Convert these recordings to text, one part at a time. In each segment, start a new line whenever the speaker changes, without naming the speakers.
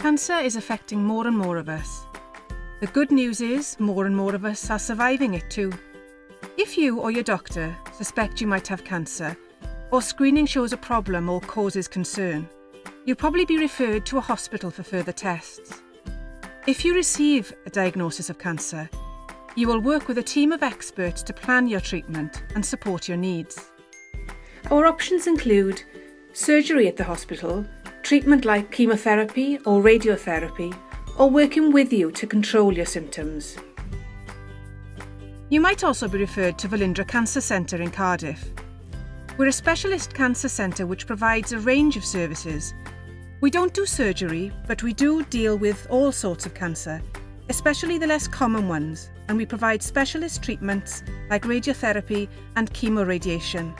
Cancer is affecting more and more of us. The good news is more and more of us are surviving it too. If you or your doctor suspect you might have cancer, or screening shows a problem or causes concern, you'll probably be referred to a hospital for further tests. If you receive a diagnosis of cancer, you will work with a team of experts to plan your treatment and support your needs. Our options include surgery at the hospital, treatment like chemotherapy or radiotherapy, or working with you to control your symptoms. You might also be referred to Velindre Cancer Centre in Cardiff. We're a specialist cancer centre which provides a range of services. We don't do surgery, but we do deal with all sorts of cancer, especially the less common ones, and we provide specialist treatments like radiotherapy and chemoradiation.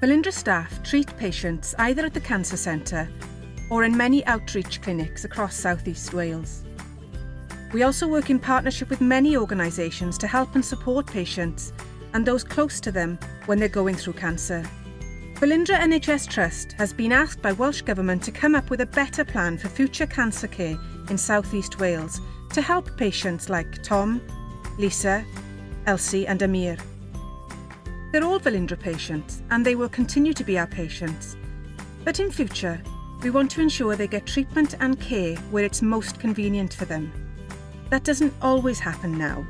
Velindre staff treat patients either at the cancer centre or in many outreach clinics across South East Wales. We also work in partnership with many organisations to help and support patients and those close to them when they're going through cancer. Velindre NHS Trust has been asked by Welsh Government to come up with a better plan for future cancer care in South East Wales to help patients like Tom, Lisa, Elsie and Amir. They're all Velindre patients and they will continue to be our patients. But in future, we want to ensure they get treatment and care where it's most convenient for them. That doesn't always happen now.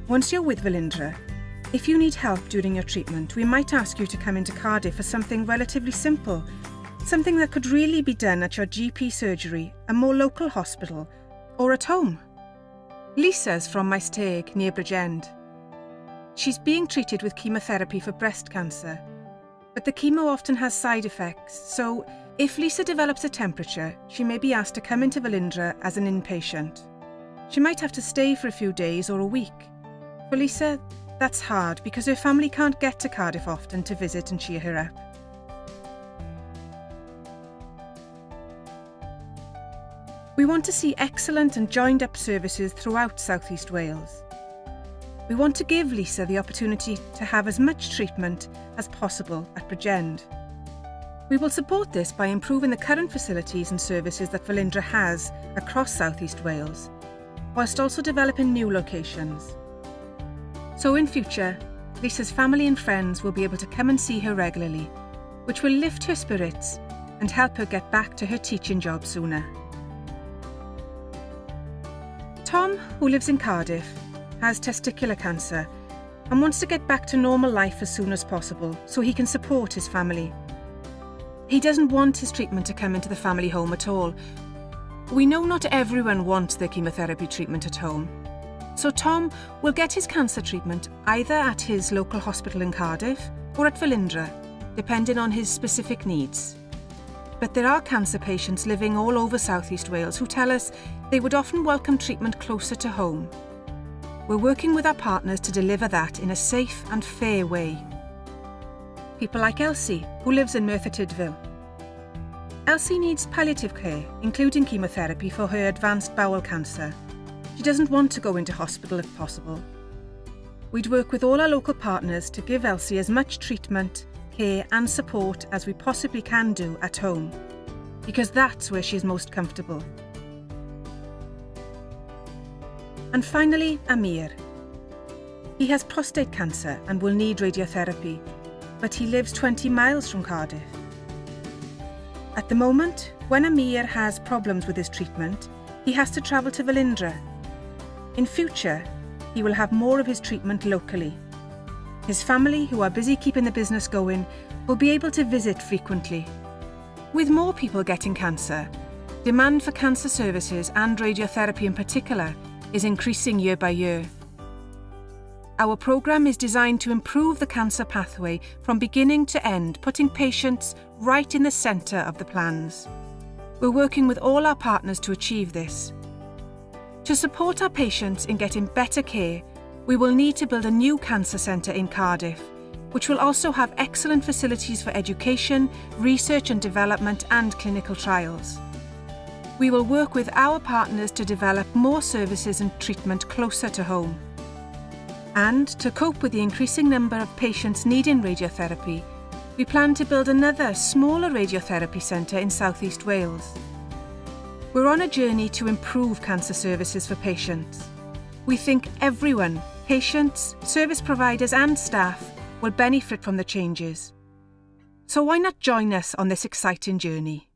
Once you're with Velindre, if you need help during your treatment, we might ask you to come into Cardiff for something relatively simple, something that could really be done at your GP surgery, a more local hospital, or at home. Lisa's from Maesteg near Bridgend. She's being treated with chemotherapy for breast cancer, but the chemo often has side effects, so if Lisa develops a temperature, she may be asked to come into Velindre as an inpatient. She might have to stay for a few days or a week. For Lisa, that's hard because her family can't get to Cardiff often to visit and cheer her up. We want to see excellent and joined-up services throughout South East Wales. We want to give Lisa the opportunity to have as much treatment as possible at Bridgend. We will support this by improving the current facilities and services that Velindre has across South East Wales, whilst also developing new locations. So in future, Lisa's family and friends will be able to come and see her regularly, which will lift her spirits and help her get back to her teaching job sooner. Tom, who lives in Cardiff, has testicular cancer and wants to get back to normal life as soon as possible so he can support his family. He doesn't want his treatment to come into the family home at all. We know not everyone wants their chemotherapy treatment at home. So Tom will get his cancer treatment either at his local hospital in Cardiff or at Velindre, depending on his specific needs. But there are cancer patients living all over South East Wales who tell us they would often welcome treatment closer to home. We're working with our partners to deliver that in a safe and fair way. People like Elsie, who lives in Merthyr Tydfil. Elsie needs palliative care, including chemotherapy for her advanced bowel cancer. She doesn't want to go into hospital if possible. We'd work with all our local partners to give Elsie as much treatment, care and support as we possibly can do at home, because that's where she's most comfortable. And finally, Amir. He has prostate cancer and will need radiotherapy, but he lives 20 miles from Cardiff. At the moment, when Amir has problems with his treatment, he has to travel to Velindre. In future, he will have more of his treatment locally. His family, who are busy keeping the business going, will be able to visit frequently. With more people getting cancer, demand for cancer services and radiotherapy in particular is increasing year by year. Our programme is designed to improve the cancer pathway from beginning to end, putting patients right in the centre of the plans. We're working with all our partners to achieve this. To support our patients in getting better care, we will need to build a new cancer centre in Cardiff, which will also have excellent facilities for education, research and development and clinical trials. We will work with our partners to develop more services and treatment closer to home. And to cope with the increasing number of patients needing radiotherapy, we plan to build another, smaller radiotherapy centre in South East Wales. We're on a journey to improve cancer services for patients. We think everyone, patients, service providers and staff, will benefit from the changes. So why not join us on this exciting journey?